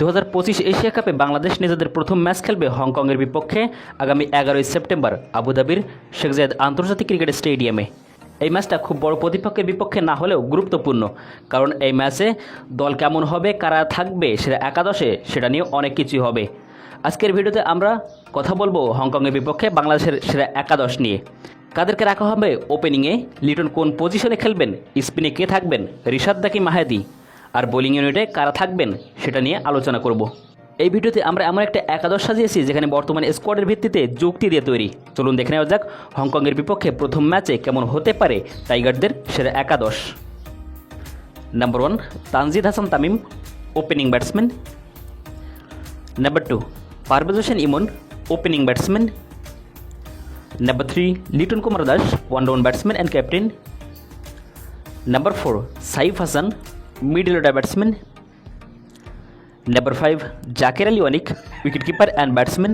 2025 Asia কাপে বাংলাদেশ নিজেদের প্রথম ম্যাচ খেলবে হংকংয়ের বিপক্ষে আগামী 11ই সেপ্টেম্বর আবুধাবির শেখ জায়েদ আন্তর্জাতিক ক্রিকেট স্টেডিয়ামে। এই ম্যাচটা খুব বড় প্রতিপক্ষের বিপক্ষে না হলেও গুরুত্বপূর্ণ, কারণ এই ম্যাচে দল কেমন হবে, কারা থাকবে সেটা একাদশে, সেটা নিয়ে অনেক কিছুই হবে। আজকের ভিডিওতে আমরা কথা বলবো হংকংয়ের বিপক্ষে বাংলাদেশের সেরা একাদশ নিয়ে। কাদেরকে রাখা হবে ওপেনিংয়ে, লিটন কোন পজিশনে খেলবেন, স্পিনে কে থাকবেন, রিশাদ নাকি মাহেদি, আর বোলিং ইউনিটে কারা থাকবেন সেটা নিয়ে আলোচনা করব। এই ভিডিওতে আমরা এমন একটা একাদশ সাজিয়েছি যেখানে বর্তমানে স্কোয়াডের ভিত্তিতে যুক্তি দিয়ে তৈরি। চলুন দেখে নেওয়া যাক হংকংয়ের বিপক্ষে প্রথম ম্যাচে কেমন হতে পারে টাইগারদের সেরা একাদশ। Number 1 Tanzid Hasan Tamim, opening batsman. Number 2 Parvez Hossain Emon, opening batsman. Number 3 Litton Kumar Das, one down batsman and captain. Number 4 Saif Hasan, middle order batsman. Number 5 Jaker Ali Anik, wicket keeper and batsman.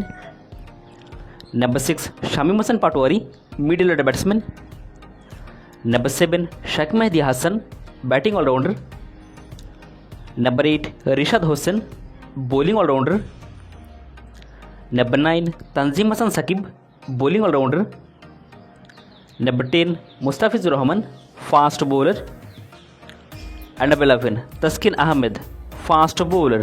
Number 6 Shamim Hossain Patwari, middle order batsman. Number 7 Sheikh Mahedi Hasan, batting allrounder. Number 8 Rishad Hossain, bowling allrounder. Number 9 Tanzim Hasan Sakib, bowling allrounder. Number 10 Mustafizur Rahman, fast bowler. And number 11 Taskin Ahmed, fast bowler.